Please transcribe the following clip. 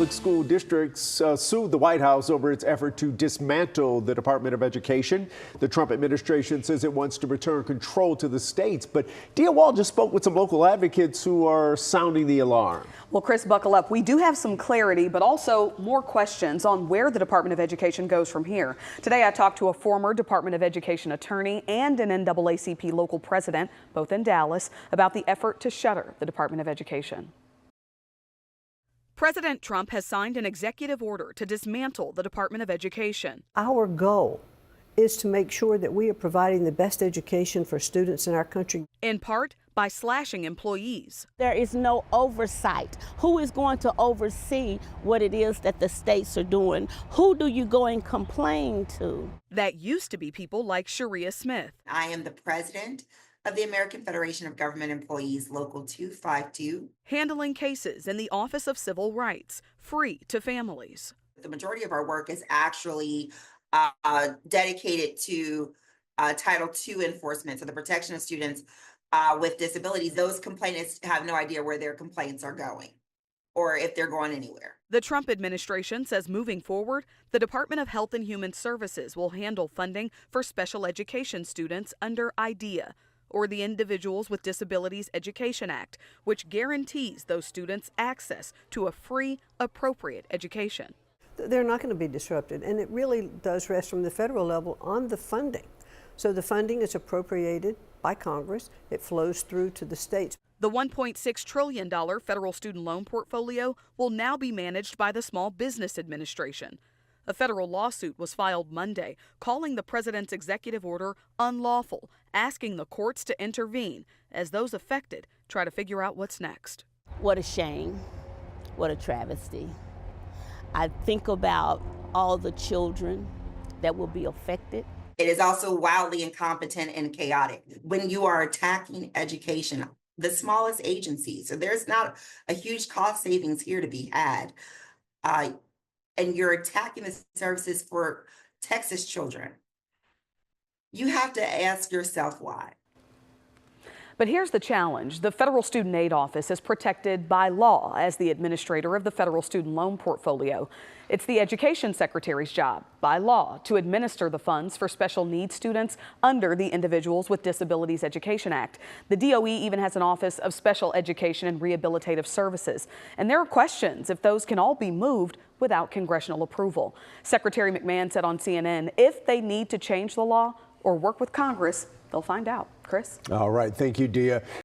Public school districts sued the White House over its effort to dismantle the Department of Education. The Trump administration says it wants to return control to the states. But Dia Wall just spoke with some local advocates who are sounding the alarm. Well, Chris, buckle up. We do have some clarity, but also more questions on where the Department of Education goes from here. Today, I talked to a former Department of Education attorney and an NAACP local president, both in Dallas, about the effort to shutter the Department of Education. President Trump has signed an executive order to dismantle the Department of Education. Our goal is to make sure that we are providing the best education for students in our country. In part by slashing employees. There is no oversight. Who is going to oversee what it is that the states are doing? Who do you go and complain to? That used to be people like Sharia Smith. I am the president of the American Federation of Government Employees, Local 252. Handling cases in the Office of Civil Rights, free to families. The majority of our work is actually dedicated to Title II enforcement, so the protection of students with disabilities. Those complainants have no idea where their complaints are going or if they're going anywhere. The Trump administration says moving forward, the Department of Health and Human Services will handle funding for special education students under IDEA, or the Individuals with Disabilities Education Act, which guarantees those students access to a free, appropriate education. They're not going to be disrupted, and it really does rest from the federal level on the funding. So the funding is appropriated by Congress. It flows through to the states. The $1.6 trillion federal student loan portfolio will now be managed by the Small Business Administration. A federal lawsuit was filed Monday, calling the president's executive order unlawful, asking the courts to intervene as those affected try to figure out what's next. What a shame. What a travesty. I think about all the children that will be affected. It is also wildly incompetent and chaotic. When you are attacking education, the smallest agency, so there's not a huge cost savings here to be had. And you're attacking the services for Texas children. You have to ask yourself why. But here's the challenge. The Federal Student Aid Office is protected by law as the administrator of the federal student loan portfolio. It's the Education Secretary's job, by law, to administer the funds for special needs students under the Individuals with Disabilities Education Act. The DOE even has an Office of Special Education and Rehabilitative Services. And there are questions if those can all be moved without congressional approval. Secretary McMahon said on CNN, if they need to change the law or work with Congress, they'll find out. Chris? All right. Thank you, Dia.